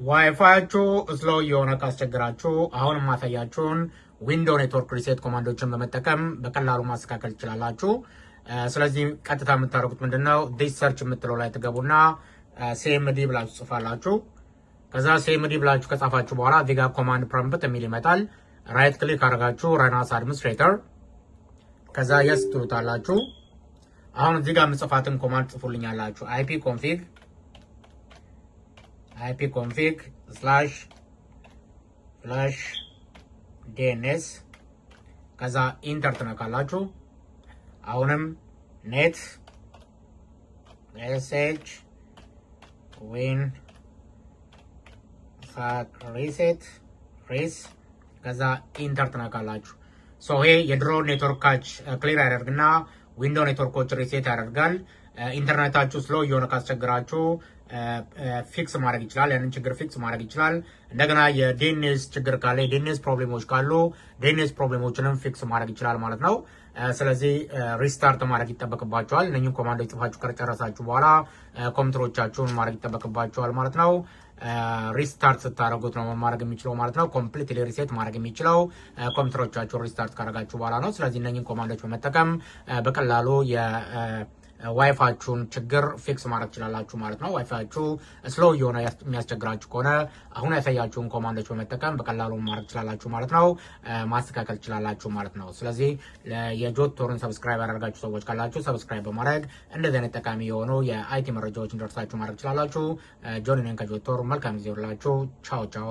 ዋይፋያችሁ ስሎው የሆነ ካስቸግራችሁ አሁን ማሳያችሁን ዊንዶው ኔትወርክ ሪሴት ኮማንዶችን በመጠቀም በቀላሉ ማስተካከል ትችላላችሁ። ስለዚህ ቀጥታ የምታደርጉት ምንድነው ዲስ ሰርች የምትለው ላይ ትገቡና ሲኤምዲ ብላችሁ ጽፋላችሁ። ከዛ ሲኤምዲ ብላችሁ ከጻፋችሁ በኋላ እዚህ ጋር ኮማንድ ፕሮምፕት የሚል ይመጣል። ራይት ክሊክ አድርጋችሁ run as administrator ከዛ yes ትሉታላችሁ። አሁን እዚህ ጋር የምጽፋትን ኮማንድ ጽፉልኛላችሁ ipconfig / dns ከዛ ኢንተር ትነካላችሁ። አሁንም net sh win reset ከዛ ኢንተር ትነካላችሁ። ይሄ የድሮ ኔትወርክ ካች ክሊር ያደርግና ዊንዶው ኔትወርኮች ሪሴት ያደርጋል። ኢንተርኔታችሁ ስሎ የሆነ ካስቸግራችሁ ፊክስ ማድረግ ይችላል። ያንን ችግር ፊክስ ማድረግ ይችላል። እንደገና የዲኤንኤስ ችግር ካለ የዲኤንኤስ ፕሮብሌሞች ካሉ ዲኤንኤስ ፕሮብሌሞችንም ፊክስ ማድረግ ይችላል ማለት ነው። ስለዚህ ሪስታርት ማድረግ ይጠበቅባችኋል። እነኚህን ኮማንዶች ጽፋችሁ ከጨረሳችሁ በኋላ ኮምፒውተሮቻችሁን ማድረግ ይጠበቅባችኋል ማለት ነው። ሪስታርት ስታደርጉት ነው ማድረግ የሚችለው ማለት ነው። ኮምፕሊትሊ ሪሴት ማድረግ የሚችለው ኮምፒውተሮቻችሁን ሪስታርት ካደረጋችሁ በኋላ ነው። ስለዚህ እነኚህን ኮማንዶች በመጠቀም በቀላሉ ዋይፋያችሁን ችግር ፊክስ ማድረግ ትችላላችሁ ማለት ነው። ዋይፋያችሁ ስሎው የሆነ የሚያስቸግራችሁ ከሆነ አሁን ያሳያችሁን ኮማንዶች በመጠቀም በቀላሉ ማድረግ ትችላላችሁ ማለት ነው። ማስተካከል ትችላላችሁ ማለት ነው። ስለዚህ የጆት ቶርን ሰብስክራይብ ያደርጋችሁ ሰዎች ካላችሁ ሰብስክራይብ በማድረግ እንደዚህ አይነት ጠቃሚ የሆኑ የአይቲ መረጃዎች እንደርሳችሁ ማድረግ ትችላላችሁ። ጆኒ ነኝ ከጆት ቶር። መልካም ጊዜ ይሁንላችሁ። ቻው ቻው።